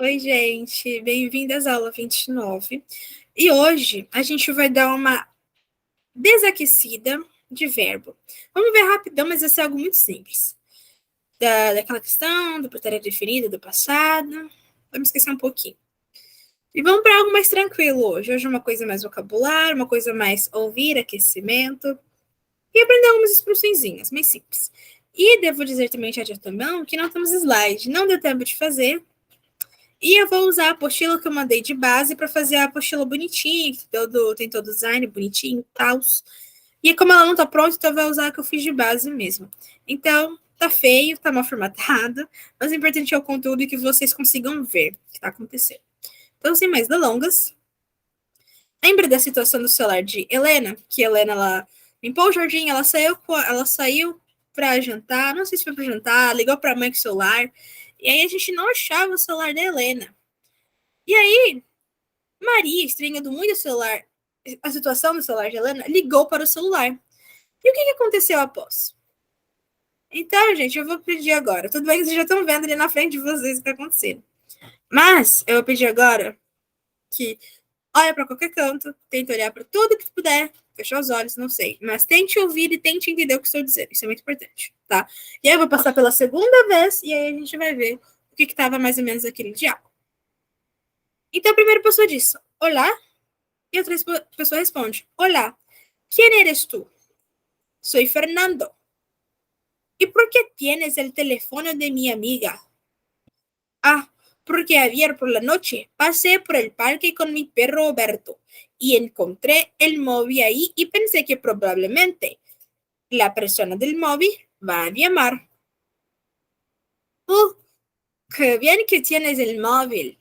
Oi, gente, bem-vindas à aula 29. E hoje a gente vai dar uma desaquecida de verbo. Vamos ver rapidão, mas vai ser algo muito simples. Daquela questão do pretérito definido, do passado. Vamos esquecer um pouquinho. E vamos para algo mais tranquilo hoje. Hoje é uma coisa mais vocabulário, uma coisa mais ouvir, aquecimento. E aprender algumas expressõezinhas, mais simples. E devo dizer também já de antemão que não temos slide, não deu tempo de fazer. E eu vou usar a apostila que eu mandei de base para fazer a apostila bonitinha, que tem todo o design bonitinho e tal. E como ela não tá pronta, então eu vou usar a que eu fiz de base mesmo. Então, tá feio, tá mal formatado, mas o importante é o conteúdo e que vocês consigam ver o que tá acontecendo. Então, sem mais delongas, lembra da situação do celular de Helena? Que Helena, ela limpou o jardim, ela saiu para jantar, não sei se foi para jantar, ligou para a mãe com o celular, e aí a gente não achava o celular da Helena. E aí, Maria, estranhando muito o celular, a situação do celular de Helena, ligou para o celular. E o que aconteceu após? Então, gente, eu vou pedir agora. Tudo bem que vocês já estão vendo ali na frente de vocês o que está acontecendo. Mas eu vou pedir agora que olha para qualquer canto, tente olhar para tudo que puder, fechar os olhos, não sei. Mas tente ouvir e tente entender o que estou dizendo. Isso é muito importante, tá? E aí eu vou passar pela segunda vez e aí a gente vai ver o que estava mais ou menos aquele diálogo. Então, a primeira pessoa disse, olá, e a outra pessoa responde, olá, ¿quién eres tú? Soy Fernando. ¿Y por qué tienes el teléfono de mi amiga? Ah, porque ayer por la noche pasé por el parque con mi perro Roberto y encontré el móvil ahí y pensé que probablemente la persona del móvil va a llamar. Qué bien que tienes el móvil.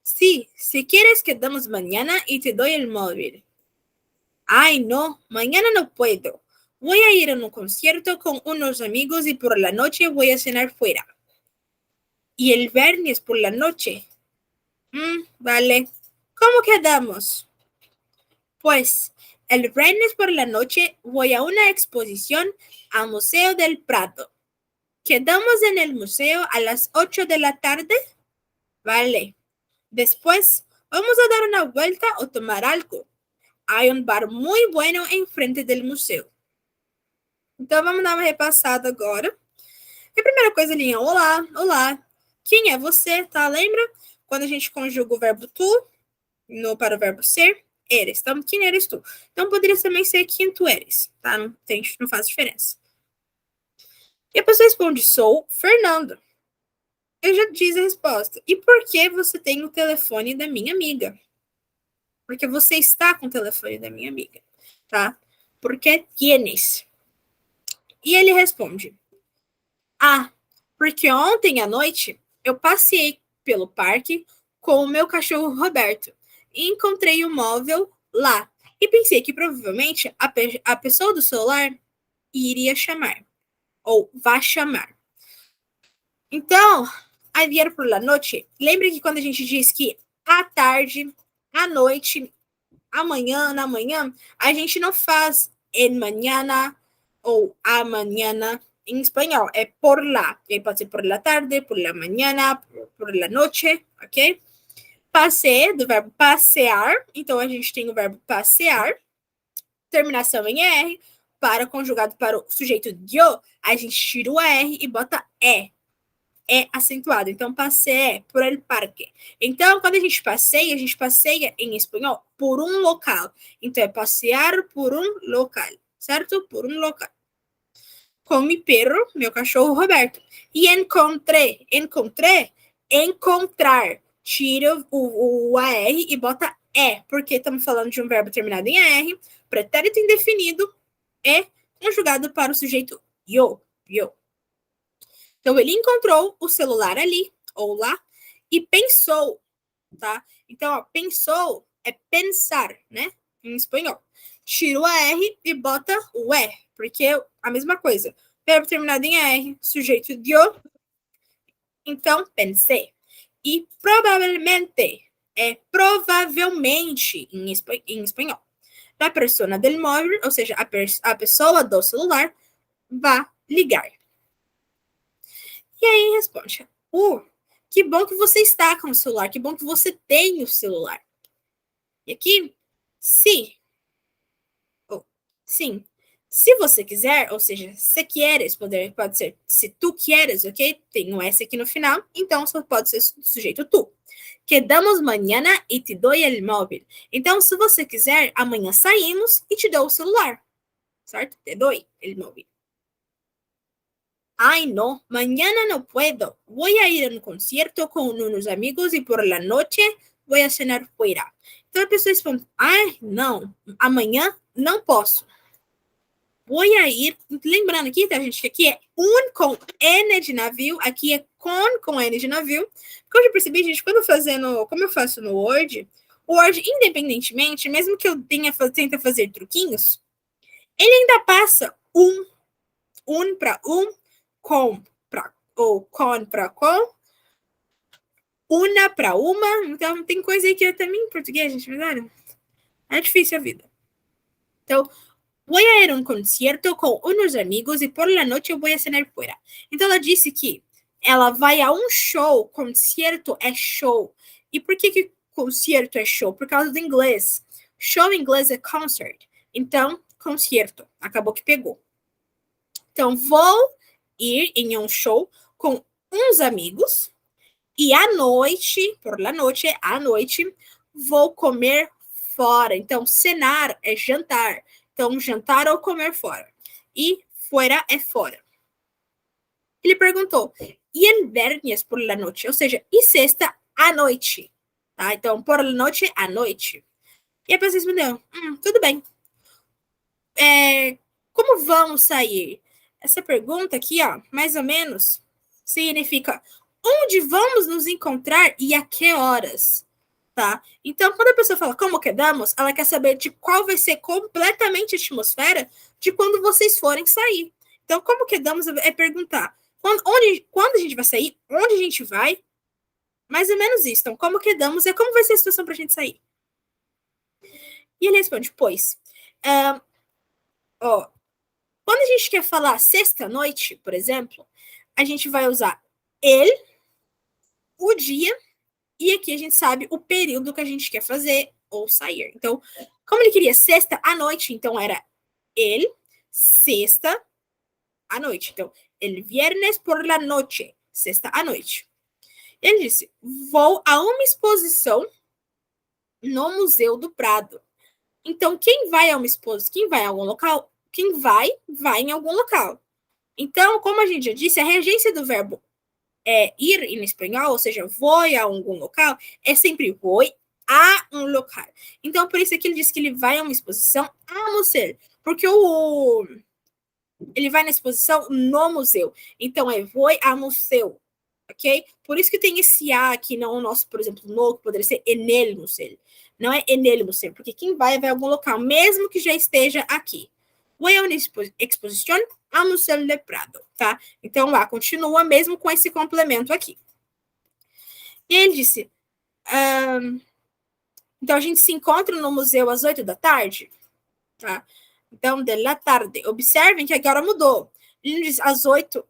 Sí, si quieres quedamos mañana y te doy el móvil. Ay, no, mañana no puedo. Voy a ir a un concierto con unos amigos y por la noche voy a cenar fuera. Y el viernes por la noche. Vale. ¿Cómo quedamos? Pues el viernes por la noche voy a una exposición al Museo del Prado. ¿Quedamos en el museo a las 8 de la tarde? Vale. Después vamos a dar una vuelta o tomar algo. Hay un bar muy bueno enfrente del museo. Então, vamos dar uma repassada agora. E a primeira coisa ali é olá, olá. Quem é você, tá? Lembra? Quando a gente conjuga o verbo tu para o verbo ser, eres. Então, quem eres tu? Então, poderia também ser quem tu eres, tá? Não faz diferença. E a pessoa responde, sou Fernando. Eu já disse a resposta. E por que você tem o telefone da minha amiga? Porque você está com o telefone da minha amiga, tá? Porque tienes. E ele responde, porque ontem à noite eu passei pelo parque com o meu cachorro Roberto e encontrei o móvel lá. E pensei que provavelmente a pessoa do celular iria chamar, ou vai chamar. Então, ayer por la noite, lembre que quando a gente diz que à tarde, à noite, amanhã, na manhã, a gente não faz en mañana ou amanhã em espanhol, é por lá. E pode ser por la tarde, por la mañana, por la noche, ok? Passear, do verbo passear, então a gente tem o verbo passear, terminação em R, para conjugado para o sujeito yo, a gente tira o R e bota é acentuado. Então, passeé por el parque. Então, quando a gente passeia em espanhol por um local. Então, é passear por um local, certo? Por um local. Com mi perro, meu cachorro Roberto. E encontrar. Tira o AR e bota porque estamos falando de um verbo terminado em AR, pretérito indefinido, conjugado para o sujeito yo. Então, ele encontrou o celular ali, ou lá, e pensou, tá? Então, ó, pensou é pensar, né? Em espanhol. Tira o R e bota o porque é a mesma coisa. Verbo terminado em R, sujeito dio. Então, pensei. E provavelmente provavelmente em espanhol. Da persona del móvel, ou seja, a pessoa do celular, vai ligar. E aí responde, que bom que você está com o celular, que bom que você tem o celular. E aqui, se, sim, se você quiser, ou seja, se quieres, pode ser se tu quieres, ok? Tem um S aqui no final, então só pode ser sujeito tu. Quedamos mañana e te doy el móvil. Então, se você quiser, amanhã saímos e te dou o celular, certo? Te doy el móvil. Ay, no, mañana no puedo. Voy a ir a un concierto con unos amigos y por la noche voy a cenar fuera. Então a pessoa responde, ai, não, amanhã não posso. Vou a ir, lembrando aqui, tá, gente, que aqui é un com N de navio, aqui é com N de navio. Porque eu já percebi, gente, quando fazendo, como eu faço no Word, o Word, independentemente, mesmo que eu tente fazer truquinhos, ele ainda passa um para com para ou com para com, una para uma. Então, tem coisa aí que eu também em português, gente, verdade? É difícil a vida. Então, voy a ir a un concierto con unos amigos y por la noche voy a cenar fuera. Então, ela disse que ela vai a um show. Concerto é show. E por que concerto é show? Por causa do inglês. Show em inglês é concert. Então, concerto. Acabou que pegou. Então, vou ir em um show com uns amigos e à noite, por la noche, à noite, vou comer fora. Então, cenar é jantar. Então, jantar ou comer fora. E fora é fora. Ele perguntou, e el viernes por la noche? Ou seja, e sexta à noite? Tá? Então, por la noche, à noite. E a pessoa respondeu, tudo bem. Como vamos sair? Essa pergunta aqui, ó, mais ou menos, significa onde vamos nos encontrar e a que horas? Tá? Então, quando a pessoa fala como quedamos, ela quer saber de qual vai ser completamente a atmosfera de quando vocês forem sair. Então, como quedamos é perguntar quando a gente vai sair, onde a gente vai, mais ou menos isso. Então, como quedamos é como vai ser a situação para a gente sair. E ele responde, pois, quando a gente quer falar sexta-noite, por exemplo, a gente vai usar ele, o dia, e aqui a gente sabe o período que a gente quer fazer ou sair. Então, como ele queria sexta à noite, então era ele, sexta à noite. Então, el viernes por la noche, sexta à noite. Ele disse, vou a uma exposição no Museu do Prado. Então, quem vai a uma exposição, quem vai a algum local, quem vai em algum local. Então, como a gente já disse, a regência do verbo ir em espanhol, ou seja, vou a algum local, é sempre vou a um local. Então, por isso que ele diz que ele vai a uma exposição a museu, porque ele vai na exposição no museu. Então, é vou a museu, ok? Por isso que tem esse a aqui, não o nosso, por exemplo, no, que poderia ser enel museu. Não é enel museu, porque quem vai a algum local, mesmo que já esteja aqui. Vou a uma exposição a Museu de Prado, tá? Então, lá, continua mesmo com esse complemento aqui. E ele disse, então, a gente se encontra no museu às 8 da tarde, tá? Então, de la tarde. Observem que agora mudou. Ele diz às 8,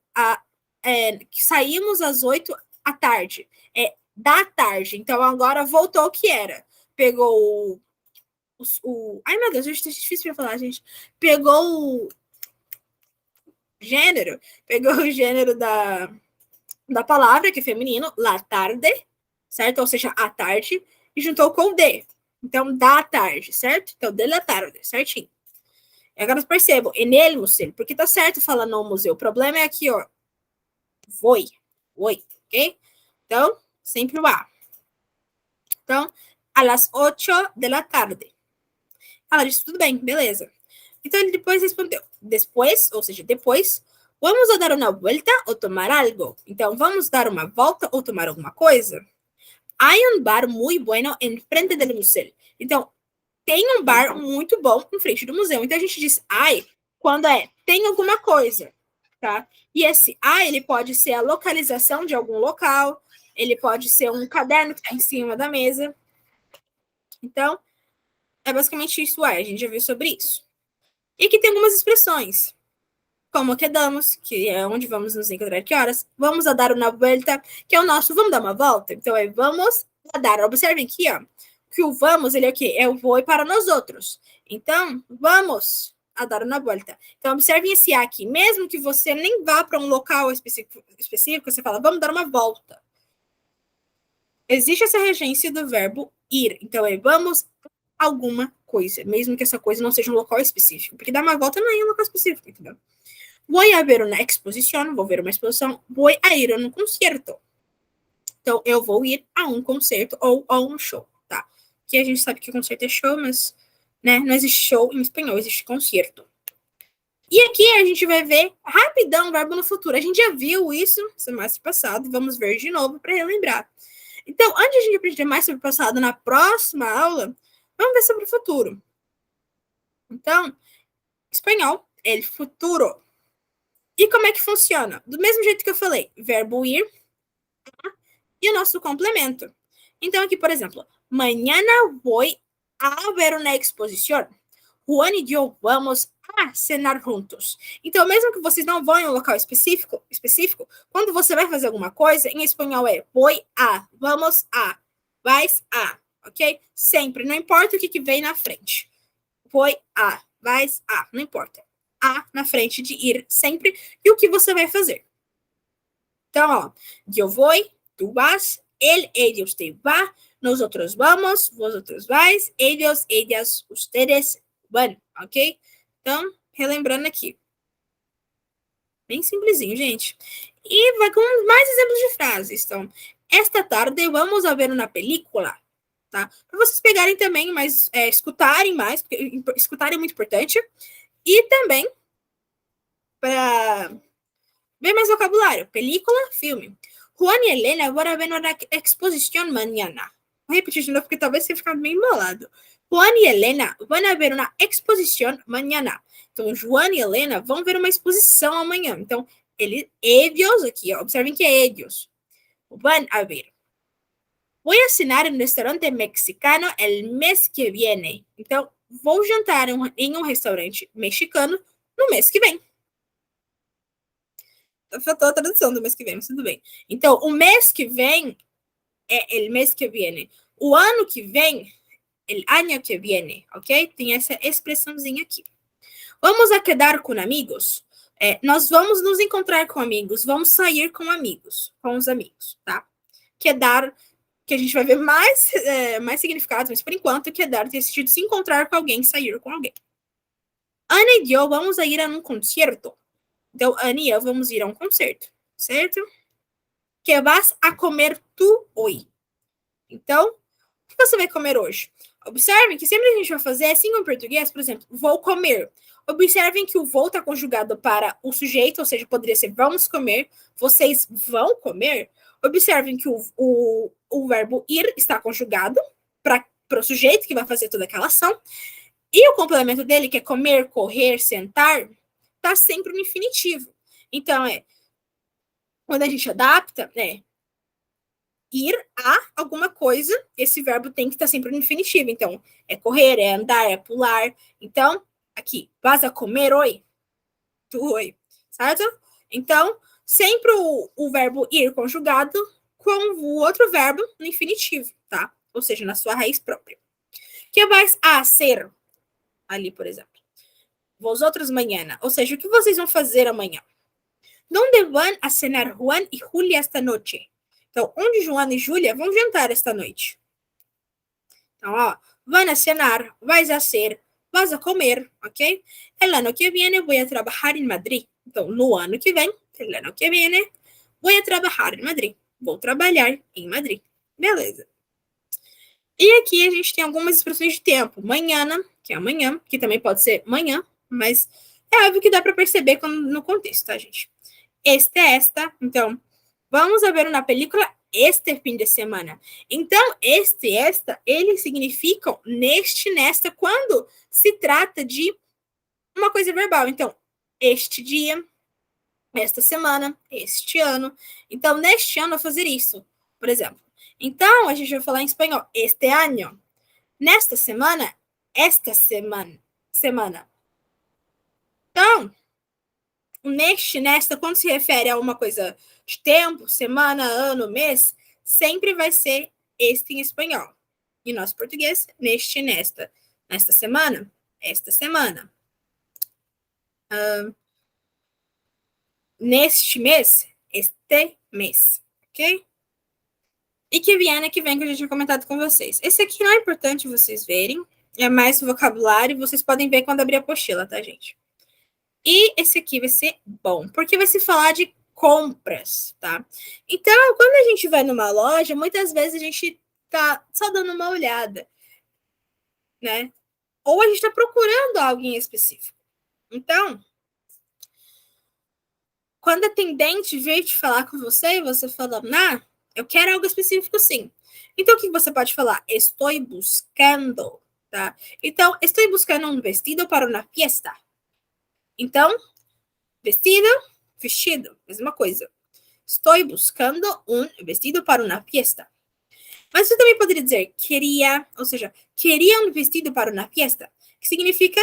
saímos às 8 à tarde. É da tarde. Então, agora voltou o que era. Pegou ai, meu Deus, é difícil pra falar, gente. Pegou o gênero da palavra, que é feminino, la tarde, certo? Ou seja, à tarde, e juntou com o de. Então, da tarde, certo? Então, de la tarde, certinho. E agora percebam, enel museu, porque tá certo falar no museu. O problema é aqui, ó. Voi, ok? Então, sempre o A. Então, a las 8 de la tarde. Ela disse, tudo bem, beleza. Então, ele depois respondeu, depois, ou seja, depois, vamos a dar uma volta ou tomar algo. Então, vamos dar uma volta ou tomar alguma coisa? Há um bar muito bueno em frente do museu. Então, tem um bar muito bom em frente do museu. Então, a gente diz, quando tem alguma coisa, tá? E esse ele pode ser a localização de algum local, ele pode ser um caderno que está em cima da mesa. Então, é basicamente isso, a gente já viu sobre isso. E aqui tem algumas expressões. como quedamos, que é onde vamos nos encontrar, que horas, vamos a dar uma volta, que é o nosso vamos dar uma volta. Então, é vamos a dar. Observem aqui, ó, que o vamos, ele é o quê? É o vou para nós outros. Então, vamos a dar uma volta. Então, observem esse A aqui. Mesmo que você nem vá para um local específico, você fala, vamos dar uma volta. Existe essa regência do verbo ir. Então, é vamos alguma coisa, mesmo que essa coisa não seja um local específico. Porque dar uma volta não é um local específico, entendeu? Vou a ver uma exposição, vou ver uma exposição, vou a ir a um concerto. Então, eu vou ir a um concerto ou a um show, tá? Que a gente sabe que concerto é show, mas né, não existe show em espanhol, existe concerto. E aqui a gente vai ver rapidão o verbo no futuro. A gente já viu isso semestre passado, vamos ver de novo para relembrar. Então, antes de a gente aprender mais sobre o passado na próxima aula, vamos ver sobre o futuro. Então, espanhol, el futuro. E como é que funciona? Do mesmo jeito que eu falei, verbo ir e o nosso complemento. Então, aqui, por exemplo, mañana voy a ver una exposición. Juan e eu vamos a cenar juntos. Então, mesmo que vocês não vão em um local específico, quando você vai fazer alguma coisa, em espanhol é voy a, vamos a, vais a, ok? Sempre, não importa o que vem na frente. Voy a, vais a, não importa. A na frente de ir sempre e o que você vai fazer. Então, ó, eu vou, tu vas, ellos te va, nosotros vamos, vosotros vais, ellos, ellas, ustedes van, ok? Então, relembrando aqui. Bem simplesinho, gente. E vai com mais exemplos de frases. Então, esta tarde vamos a ver uma película, tá? Para vocês pegarem também, mas escutarem mais, porque escutarem é muito importante. E também para ver mais vocabulário. Película, filme. Juan e Helena vão ver uma exposição mañana. Vou repetir de novo, porque talvez você fique bem embolado. Juan e Helena vão ver uma exposição mañana. Então, Juan e Helena vão ver uma exposição amanhã. Então, ellos aqui, ó, observem que é ellos. Van a ver. Vou a cenar em um restaurante mexicano el mês que viene. Então, vou jantar em um restaurante mexicano no mês que vem. Faltou a tradução do mês que vem, mas tudo bem. Então, o mês que vem é el mês que viene. O ano que vem, el año que viene, ok? Tem essa expressãozinha aqui. Vamos a quedar com amigos? Nós vamos nos encontrar com amigos, vamos sair com amigos, com os amigos, tá? Quedar, que a gente vai ver mais significados, mas por enquanto, quedar tem sentido se encontrar com alguém, sair com alguém. Ana e eu vamos a ir a um concerto. Então, Ana e eu vamos ir a um concerto, certo? Que vas a comer tu hoje? Então, o que você vai comer hoje? Observem que sempre a gente vai fazer assim em português, por exemplo, vou comer. Observem que o vou está conjugado para o sujeito, ou seja, poderia ser vamos comer, vocês vão comer. Observem que o verbo ir está conjugado para o sujeito que vai fazer toda aquela ação. E o complemento dele, que é comer, correr, sentar, está sempre no infinitivo. Então, quando a gente adapta, ir a alguma coisa, esse verbo tem que estar sempre no infinitivo. Então, é correr, é andar, é pular. Então, aqui, vas a comer hoje? Tu hoje, certo? Então, sempre o verbo ir conjugado com o outro verbo no infinitivo, tá? Ou seja, na sua raiz própria. Que vais a ser? Ali, por exemplo. Vosotros mañana. Ou seja, o que vocês vão fazer amanhã? ¿Dónde van a cenar Juan e Julia esta noite? Então, onde Joana e Júlia vão jantar esta noite? Então, ó, van a cenar, vais a ser, vas a comer, ok? El ano que viene voy a trabajar en Madrid. Então, no ano que vem, el ano que viene, voy a trabajar en Madrid. Vou trabalhar em Madrid. Beleza. E aqui a gente tem algumas expressões de tempo. Manhã, que é amanhã, que também pode ser manhã, mas é óbvio que dá para perceber no contexto, tá, gente? Esta. Então, vamos a ver uma película este fim de semana. Então, esta, eles significam neste, nesta, quando se trata de uma coisa verbal. Então, este dia, esta semana, este ano. Então, neste ano, eu vou fazer isso, por exemplo. Então, a gente vai falar em espanhol, este ano. Nesta semana, esta semana. Então, o neste, nesta, quando se refere a uma coisa de tempo, semana, ano, mês, sempre vai ser este em espanhol. Em nosso português, neste, nesta. Nesta semana, esta semana. Neste mês, este mês. Ok? E que viene que vem que eu já tinha comentado com vocês. Esse aqui não é importante vocês verem. É mais vocabulário. Vocês podem ver quando abrir a apostila, tá, gente? E esse aqui vai ser bom, porque vai se falar de compras, tá? Então, quando a gente vai numa loja, muitas vezes a gente tá só dando uma olhada, né? Ou a gente tá procurando algo em específico. Então, quando a atendente veio te falar com você, e você fala, eu quero algo específico sim. Então, o que você pode falar? Estou buscando, tá? Então, estou buscando um vestido para uma fiesta. Então, vestido, vestido, mesma coisa. Estou buscando um vestido para uma fiesta. Mas você também poderia dizer queria, ou seja, queria um vestido para uma fiesta, que significa,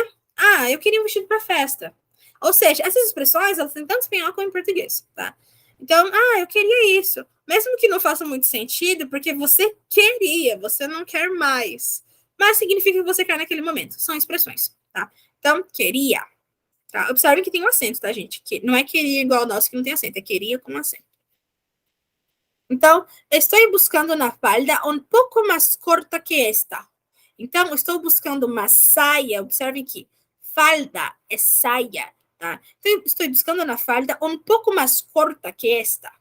eu queria um vestido para festa. Ou seja, essas expressões, elas têm tanto em espanhol como em português, tá? Então, eu queria isso. Mesmo que não faça muito sentido, porque você queria, você não quer mais. Mas significa que você quer naquele momento. São expressões, tá? Então, queria. Tá? Observe que tem um acento, tá, gente? Que não é queria igual o nosso que não tem acento, é queria com acento. Então, estou buscando uma falda um pouco mais corta que esta. Então, estou buscando uma saia. Observe que falda é saia, tá? Então, estou buscando uma falda um pouco mais corta que esta.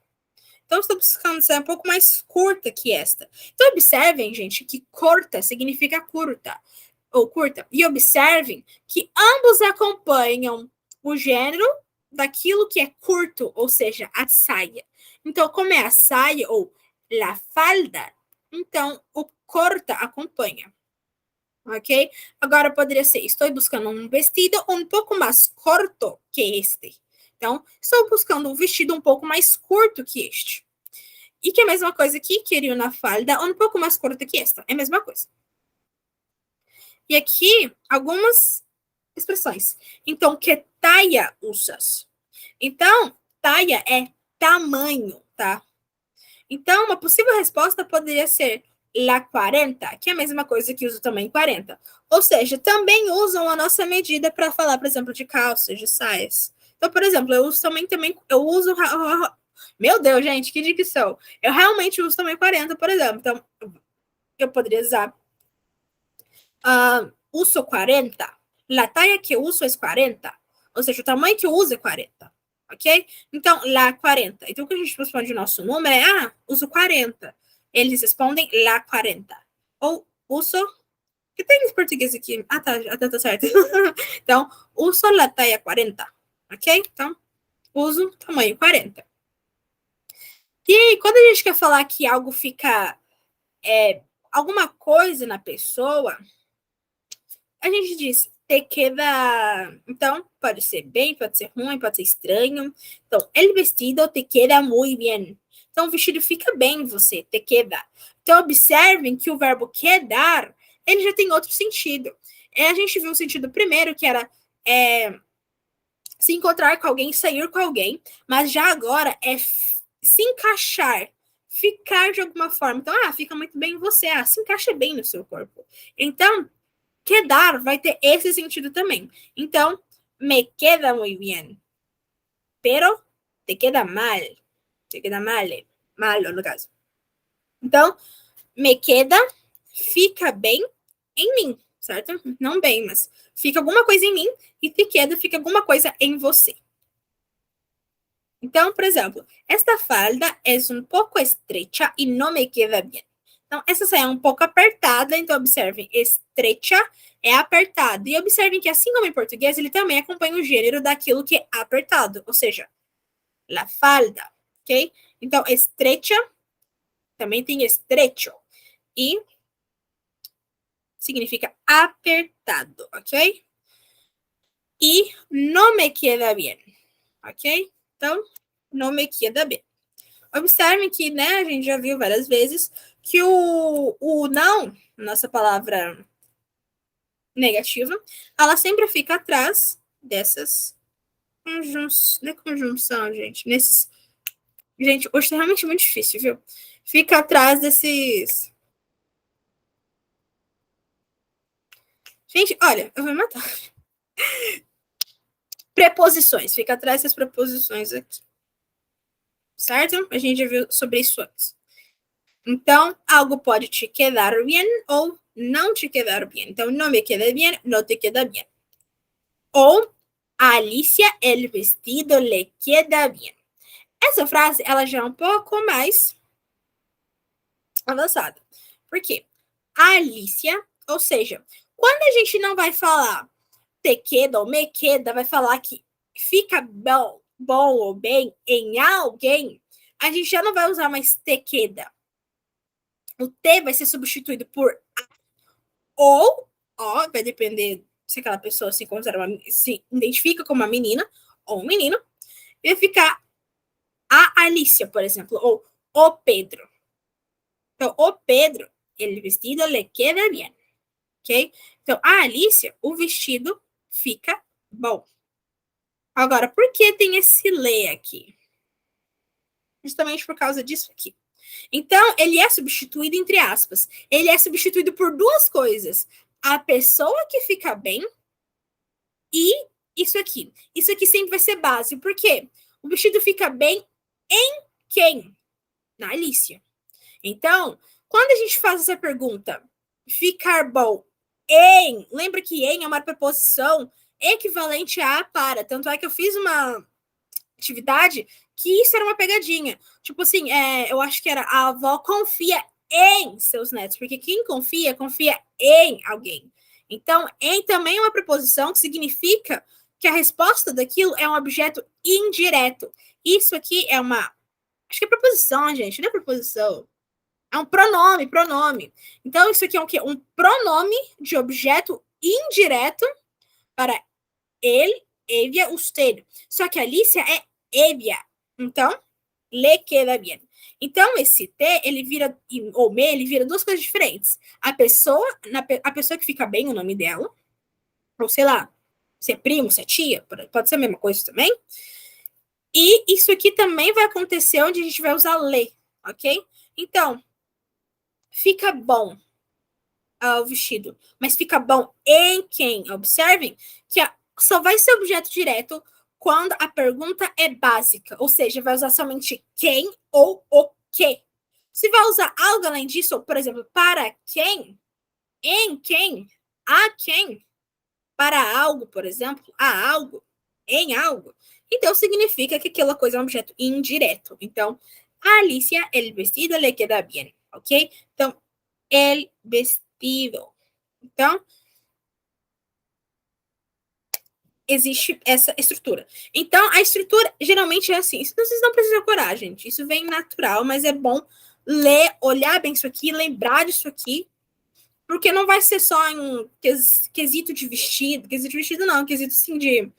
Então, estou buscando ser um pouco mais curta que esta. Então, observem, gente, que corta significa curta ou curta. E observem que ambos acompanham o gênero daquilo que é curto, ou seja, a saia. Então, como é a saia ou la falda, então o corta acompanha. Ok? Agora poderia ser: estou buscando um vestido um pouco mais curto que este. Então, estou buscando um vestido um pouco mais curto que este. E que é a mesma coisa aqui, queria uma falda um pouco mais curta que esta. É a mesma coisa. E aqui, algumas expressões. Então, que talla usas? Então, talla é tamanho, tá? Então, uma possível resposta poderia ser la 40, que é a mesma coisa que usa o tamanho 40. Ou seja, também usam a nossa medida para falar, por exemplo, de calças, de saias. Então, por exemplo, eu uso também eu uso. Meu Deus, gente, que dicção. Eu realmente uso também 40, por exemplo. Então, eu poderia usar uso 40. La talla que uso é 40. Ou seja, o tamanho que eu uso é 40. Ok? Então, lá 40. Então, o que a gente responde o nosso número é, uso 40. Eles respondem lá 40. Ou uso. Que tem em português aqui? Tá certo. Então, uso la talla 40. Ok? Então, uso tamanho 40. E aí, quando a gente quer falar que algo fica. Alguma coisa na pessoa, a gente diz te queda. Então, pode ser bem, pode ser ruim, pode ser estranho. Então, el vestido te queda muy bien. Então, o vestido fica bem em você, te queda. Então, observem que o verbo quedar, ele já tem outro sentido. A gente viu o sentido primeiro, que era se encontrar com alguém, sair com alguém, mas já agora é se encaixar, ficar de alguma forma. Então, fica muito bem em você, se encaixa bem no seu corpo. Então, quedar vai ter esse sentido também. Então, me queda muy bien, pero te queda mal. Te queda mal, malo no caso. Então, me queda, fica bem em mim, certo? Não bem, mas fica alguma coisa em mim e te queda, fica alguma coisa em você. Então, por exemplo, esta falda é um pouco estrecha e não me queda bem. Então, essa saia é um pouco apertada, então observem, estrecha é apertado. E observem que, assim como em português, ele também acompanha o gênero daquilo que é apertado, ou seja, la falda, ok? Então, estrecha também tem estrecho e significa apertado, ok? E não me queda bem, ok? Então, não me queda bem. Observem que, né, a gente já viu várias vezes que o não, nossa palavra negativa, ela sempre fica atrás dessas Não é conjunção, gente. Gente, hoje tá realmente muito difícil, viu? Fica atrás desses. Gente, olha, eu vou matar. Preposições. Fica atrás dessas preposições aqui. Certo? A gente já viu sobre isso antes. Então, algo pode te quedar bien ou não te quedar bien. Então, não me queda bien, não te queda bien. Ou, a Alicia, el vestido le queda bien. Essa frase, ela já é um pouco mais avançada. Por quê? A Alicia, ou seja, quando a gente não vai falar te queda ou me queda, vai falar que fica bom ou bem em alguém, a gente já não vai usar mais te queda. O T vai ser substituído por A, ou ó, vai depender se aquela pessoa se identifica como uma menina ou um menino, vai ficar a Alicia, por exemplo, ou o Pedro. Então, o Pedro, ele vestido le queda bien, ok? Então, a Alicia, o vestido fica bom. Agora, por que tem esse le aqui? Justamente por causa disso aqui. Então, ele é substituído entre aspas. Ele é substituído por duas coisas. A pessoa que fica bem e isso aqui. Isso aqui sempre vai ser básico. Por quê? O vestido fica bem em quem? Na Alicia. Então, quando a gente faz essa pergunta, ficar bom em, lembra que em é uma preposição equivalente a para. Tanto é que eu fiz uma atividade que isso era uma pegadinha. Tipo assim, eu acho que era a avó confia em seus netos, porque quem confia, confia em alguém. Então, em também é uma preposição que significa que a resposta daquilo é um objeto indireto. Isso aqui é uma. Acho que é preposição, gente, não é preposição. É um pronome. Então, isso aqui é um quê? Um pronome de objeto indireto para ele, ella, usted. Só que Alicia é ella. Então, le queda bien. Então, esse T, ele vira, ou me, ele vira duas coisas diferentes. A pessoa que fica bem, o nome dela, ou sei lá, se é primo, se é tia, pode ser a mesma coisa também. E isso aqui também vai acontecer onde a gente vai usar le, ok? Então, fica bom o vestido, mas fica bom em quem? Observem que só vai ser objeto direto quando a pergunta é básica, ou seja, vai usar somente quem ou o que. Se vai usar algo além disso, por exemplo, para quem, em quem, a quem, para algo, por exemplo, a algo, em algo, então significa que aquela coisa é um objeto indireto. Então, a Alicia, el vestido le queda bien, ok? Então, el vestido. Então, existe essa estrutura. Então, a estrutura geralmente é assim. Vocês não precisam decorar, gente. Isso vem natural, mas é bom ler, olhar bem isso aqui, lembrar disso aqui, porque não vai ser só em um quesito de vestido. Quesito de vestido não, quesito assim de.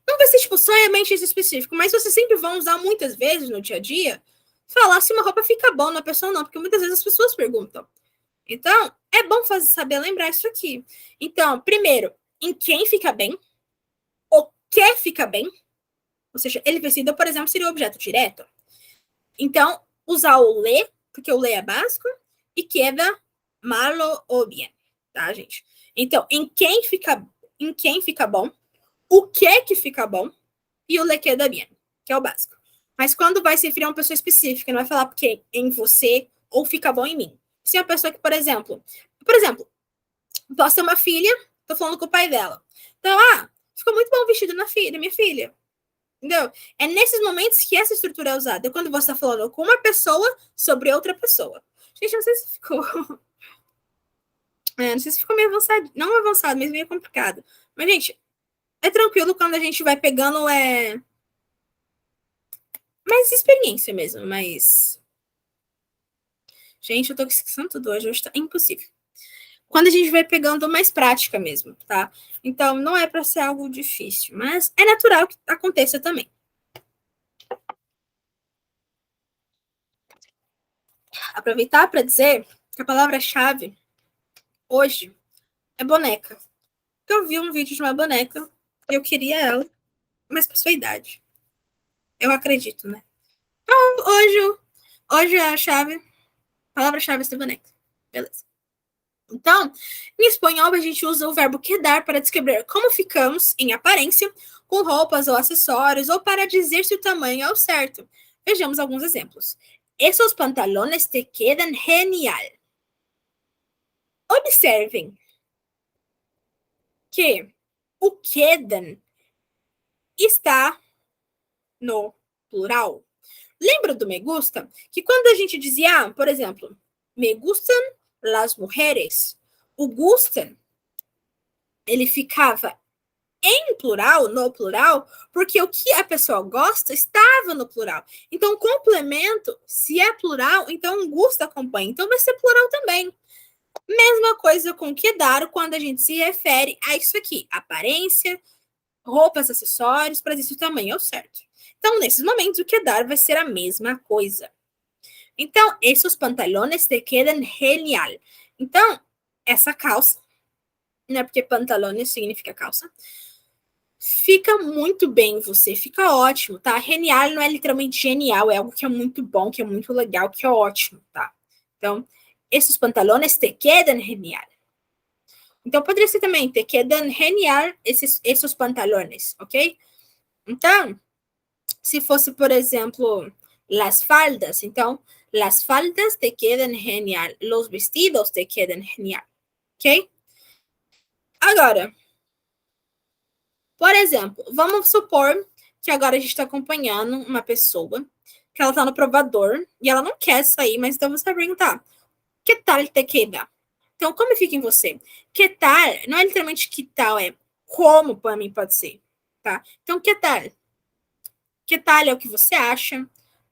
Não vai ser tipo somente isso específico, mas vocês sempre vão usar muitas vezes no dia a dia falar se uma roupa fica bom na pessoa ou não, porque muitas vezes as pessoas perguntam. Então, é bom saber lembrar isso aqui. Então, primeiro, em quem fica bem, o que fica bem, ou seja, ele vestido, por exemplo, seria o objeto direto. Então, usar o le, porque o le é básico, e queda malo ou bien, tá, gente? Então, em quem fica bom, o que fica bom, e o le queda bien, que é o básico. Mas quando vai se referir a uma pessoa específica, não vai falar porque em você ou fica bom em mim. Se é uma pessoa que, por exemplo, posso ter uma filha, tô falando com o pai dela. Então, ficou muito bom o vestido na minha filha. Entendeu? É nesses momentos que essa estrutura é usada. É quando você está falando com uma pessoa sobre outra pessoa. Gente, não sei se ficou. Não sei se ficou meio avançado. Não avançado, mas meio complicado. Mas, gente, é tranquilo quando a gente vai pegando mais experiência mesmo. Mas. Gente, eu tô esquecendo tudo hoje tá impossível. Quando a gente vai pegando mais prática mesmo, tá? Então, não é para ser algo difícil, mas é natural que aconteça também. Aproveitar para dizer que a palavra-chave hoje é boneca. Eu vi um vídeo de uma boneca Eu queria ela, mas passou a idade. Eu acredito, né? Então, hoje a palavra-chave é Estevanex. Beleza. Então, em espanhol, a gente usa o verbo quedar para descrever como ficamos em aparência, com roupas ou acessórios, ou para dizer se o tamanho é o certo. Vejamos alguns exemplos. Esos pantalones te quedan genial. Observem que o quedan está no plural. Lembra do me gusta? Que quando a gente dizia, por exemplo, me gustan las mujeres, o gustan, ele ficava em plural, no plural, porque o que a pessoa gosta estava no plural. Então, complemento, se é plural, então gusta acompanha. Então, vai ser plural também. Mesma coisa com quedar quando a gente se refere a isso aqui, aparência, roupas, acessórios, para dizer se o tamanho é o certo. Então, nesses momentos, o quedar vai ser a mesma coisa. Então, esses pantalones te quedam genial. Então, essa calça, né? Porque pantalones significa calça. Fica muito bem em você, fica ótimo, tá? Genial não é literalmente genial, é algo que é muito bom, que é muito legal, que é ótimo, tá? Então, esses pantalones te quedam genial. Então, poderia ser também, te quedam genial esses pantalones, ok? Então, se fosse, por exemplo, las faldas, então, las faldas te quedam genial, los vestidos te quedam genial, ok? Agora, por exemplo, vamos supor que agora a gente está acompanhando uma pessoa que ela está no provador e ela não quer sair, mas então você vai perguntar: que tal te queda? Então, como fica em você? Que tal não é literalmente que tal, é como para mim pode ser, tá? Então, que tal? Que tal é o que você acha,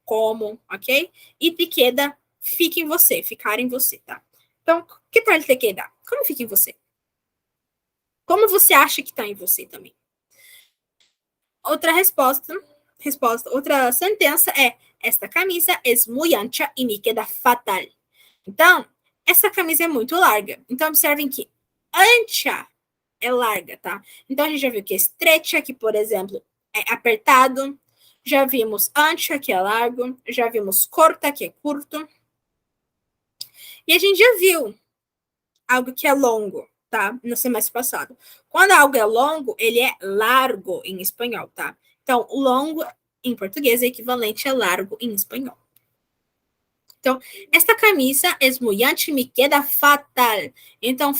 como, ok? E te queda fica em você, ficar em você, tá? Então, que tal te queda? Como fica em você? Como você acha que está em você também? Outra outra sentença é: esta camisa é muito ancha e me queda fatal. Então, essa camisa é muito larga. Então, observem que ancha é larga, tá? Então, a gente já viu que é estrecha, que, por exemplo, é apertado. Já vimos ancha, que é largo. Já vimos corta, que é curto. E a gente já viu algo que é longo, tá? No semestre passado. Quando algo é longo, ele é largo em espanhol, tá? Então, longo em português é equivalente a largo em espanhol. Então, esta camisa é muito me queda fatal. Então,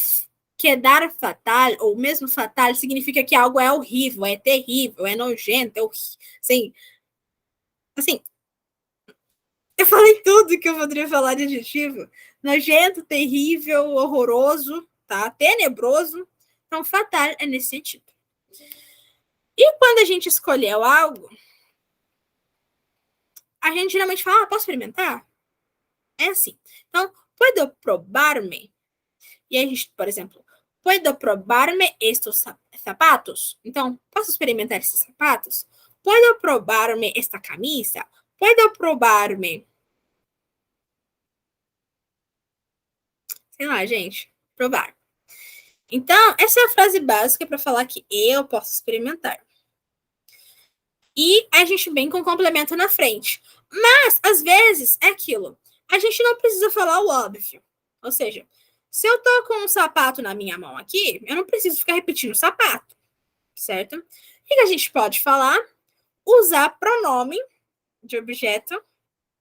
quedar fatal, ou mesmo fatal, significa que algo é horrível, é terrível, é nojento, é assim, eu falei tudo que eu poderia falar de adjetivo. Nojento, terrível, horroroso, tá? Tenebroso. Então, fatal é nesse sentido. E quando a gente escolheu algo, a gente geralmente fala, posso experimentar? É assim. Então, puedo probar-me? E aí a gente, por exemplo, puedo probar-me estes sapatos? Então, posso experimentar esses sapatos? Puedo probar-me esta camisa? Puedo probar-me, sei lá, gente, provar. Então, essa é a frase básica para falar que eu posso experimentar. E a gente vem com o complemento na frente. Mas, às vezes, é aquilo. A gente não precisa falar o óbvio. Ou seja, se eu tô com um sapato na minha mão aqui, eu não preciso ficar repetindo o sapato, certo? O que a gente pode falar? Usar pronome de objeto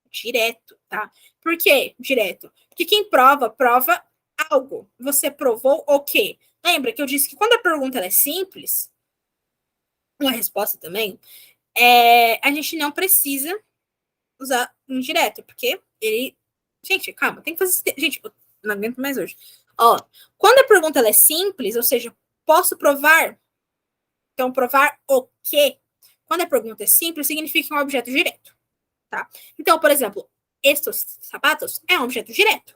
direto, tá? Por que direto? Porque quem prova, prova algo. Você provou o quê? Lembra que eu disse que quando a pergunta é simples, uma resposta também, a gente não precisa usar indireto, porque ele. Gente, calma, tem que fazer. Gente, eu não aguento mais hoje. Ó, quando a pergunta é simples, ou seja, posso provar? Então, provar o quê? Quando a pergunta é simples, significa um objeto direto, tá? Então, por exemplo, estes sapatos é um objeto direto.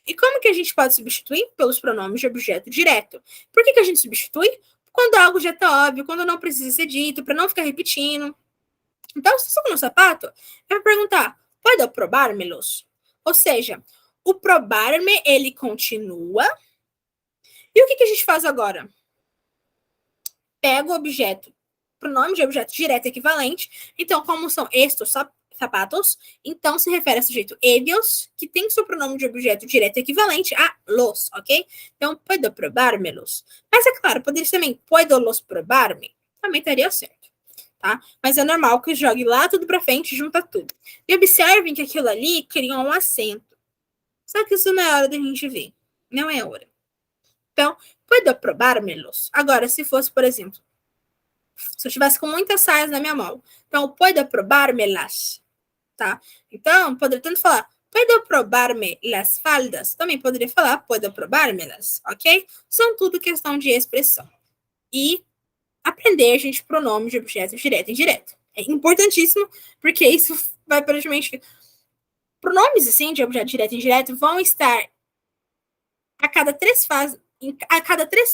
E como que a gente pode substituir? Pelos pronomes de objeto direto. Por que a gente substitui? Quando algo já está óbvio, quando não precisa ser dito, para não ficar repetindo. Então, se eu no sapato, eu vou perguntar, pode probar-me-los? Ou seja, o probar-me, ele continua. E o que a gente faz agora? pega o objeto, pronome de objeto direto equivalente. Então, como são estes sapatos, então se refere a sujeito ellos, que tem seu pronome de objeto direto equivalente a los, ok? Então, puedo probármelos. Mas é claro, poderia ser também, puedo los probarme. Também estaria certo, tá? Mas é normal que jogue lá tudo pra frente e junta tudo. E observem que aquilo ali cria um acento. Só que isso não é hora da gente ver. Não é hora. Então, puedo probármelos. Agora, se fosse, por exemplo, se eu estivesse com muitas saias na minha mão, então, puedo probármelas, tá? Então, poderia tanto falar, puedo probarme las faldas. Também poderia falar, puedo probármelas, ok? São tudo questão de expressão. E aprender, gente, pronome de objeto direto e indireto. É importantíssimo, porque isso vai praticamente... Pronomes, assim, de objeto direto e indireto vão estar a cada três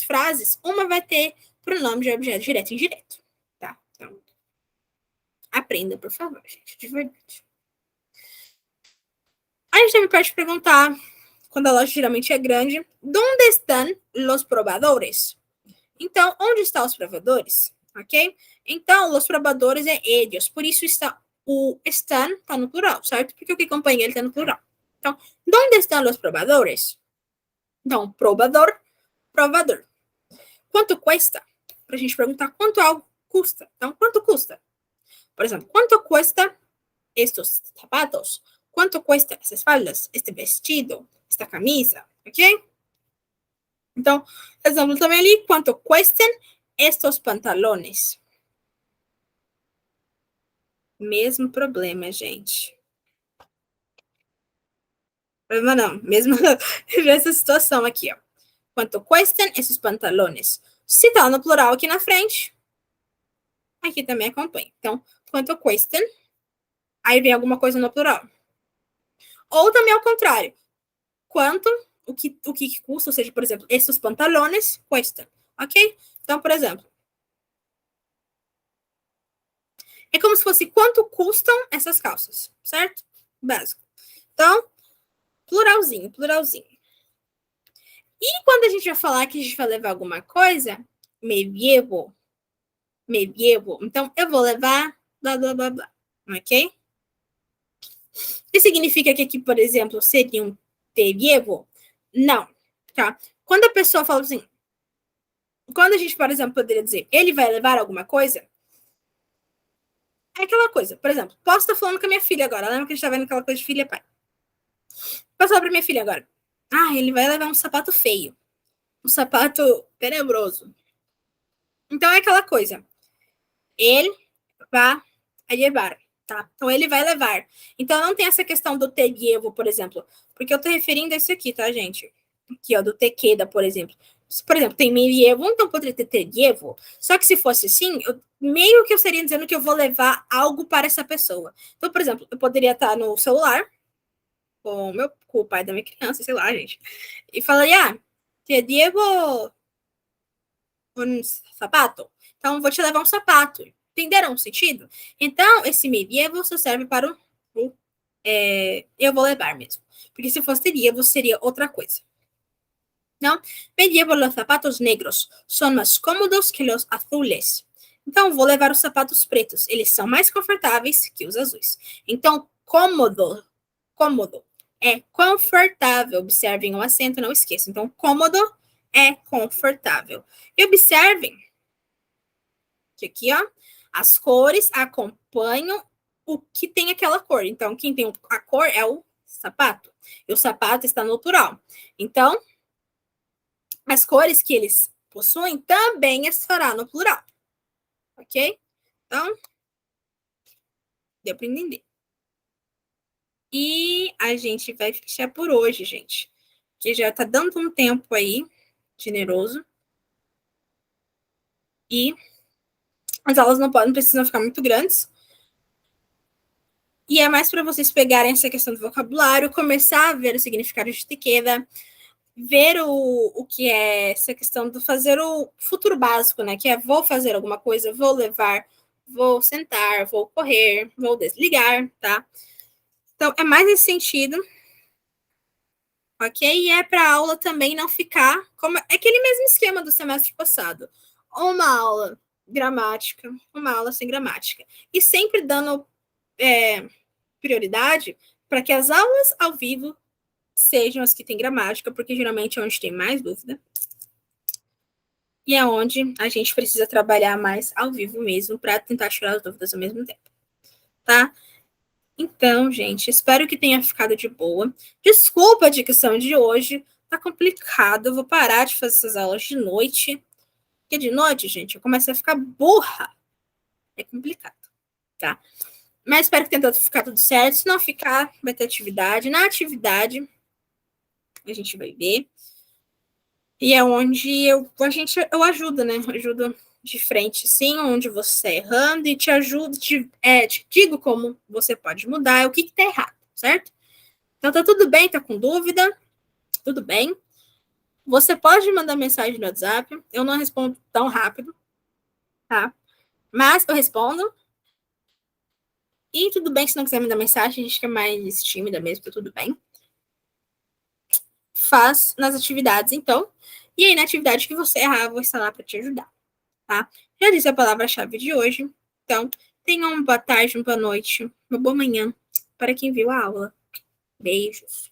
frases, uma vai ter pronome de objeto direto e indireto, tá? Então, aprenda, por favor, gente, de verdade. A gente também pode perguntar, quando a loja geralmente é grande, onde estão os provadores? Então, onde estão os provadores? Ok? Então, os provadores é eles, por isso está o estão está no plural, certo? Porque o que acompanha ele está no plural. Então, onde estão os provadores? Então, provador, provador. Quanto custa? Para a gente perguntar quanto algo custa. Então, quanto custa? Por exemplo, quanto custa estes sapatos? Quanto custa essas faldas? Este vestido? Esta camisa? Ok? Então, exemplo também ali, quanto custam estes pantalones? Mesmo problema, gente. Problema não, mesmo essa situação aqui, ó. Quanto custam esses pantalones? Se tá no plural aqui na frente, aqui também acompanha. Então, quanto custam? Aí vem alguma coisa no plural. Ou também ao contrário. Quanto, o que custa, ou seja, por exemplo, esses pantalones custa, ok? Então, por exemplo, é como se fosse quanto custam essas calças, certo? Básico. Então, pluralzinho, pluralzinho. E quando a gente vai falar que a gente vai levar alguma coisa, me llevo. Então, eu vou levar blá, blá, blá, blá, ok? Que significa que aqui, por exemplo, seria um te llevo? Não, tá? Quando a pessoa fala assim, quando a gente, por exemplo, poderia dizer, ele vai levar alguma coisa? É aquela coisa, por exemplo, posso estar falando com a minha filha agora, lembra que a gente tá vendo aquela coisa de filha e pai? Posso falar pra minha filha agora, ele vai levar um sapato feio, um sapato tenebroso. Então é aquela coisa, ele vai levar, tá? Então ele vai levar. Então não tem essa questão do te llevo, por exemplo, porque eu tô referindo a isso aqui, tá, gente? Aqui, ó, do te queda, por exemplo. Por exemplo, tem me llevo, então poderia ter te llevo. Só que se fosse assim, meio que eu estaria dizendo que eu vou levar algo para essa pessoa. Então, por exemplo, eu poderia estar no celular com o pai da minha criança, sei lá, gente, e falaria, te llevo um sapato. Então, vou te levar um sapato. Entenderam o sentido? Então, esse me llevo só serve para eu vou levar mesmo. Porque se fosse llevo, seria outra coisa. Não? Me llevo los zapatos negros. São mais cômodos que os azules. Então, vou levar os sapatos pretos. Eles são mais confortáveis que os azuis. Então, cômodo é confortável. Observem o acento, não esqueçam. Então, cômodo é confortável. E observem que aqui, ó, as cores acompanham o que tem aquela cor. Então, quem tem a cor é o sapato. E o sapato está no plural. Então, as cores que eles possuem também estará no plural. Ok? Então, deu para entender. E a gente vai fechar por hoje, gente. Que já tá dando um tempo aí, generoso. E as aulas não precisam ficar muito grandes. E é mais para vocês pegarem essa questão do vocabulário, começar a ver o significado de te queda, ver o que é essa questão do fazer o futuro básico, né? Que é vou fazer alguma coisa, vou levar, vou sentar, vou correr, vou desligar, tá? Então, é mais nesse sentido, ok? E é para a aula também não ficar como aquele mesmo esquema do semestre passado. uma aula gramática, uma aula sem gramática. E sempre dando prioridade para que as aulas ao vivo sejam as que têm gramática, porque geralmente é onde tem mais dúvida. E é onde a gente precisa trabalhar mais ao vivo mesmo para tentar tirar as dúvidas ao mesmo tempo. Tá? Então, gente, espero que tenha ficado de boa. Desculpa a dicção de hoje, tá complicado. Eu vou parar de fazer essas aulas de noite. Porque de noite, gente, eu começo a ficar burra. É complicado, tá? Mas espero que tenha ficar tudo certo. Se não ficar, vai ter atividade. Na atividade, a gente vai ver. E é onde eu ajudo, né? Eu ajudo de frente, sim, onde você está errando e te ajudo, te digo como você pode mudar, o que está errado, certo? Então tá tudo bem, tá com dúvida? Tudo bem. Você pode mandar mensagem no WhatsApp, eu não respondo tão rápido, tá? Mas eu respondo. E tudo bem se não quiser mandar mensagem, a gente é mais tímida mesmo, tá tudo bem. Faz nas atividades, então. E aí, na atividade que você errar, eu vou estar lá para te ajudar, tá? Já disse a palavra-chave de hoje. Então, tenha uma boa tarde, uma boa noite, uma boa manhã para quem viu a aula. Beijos.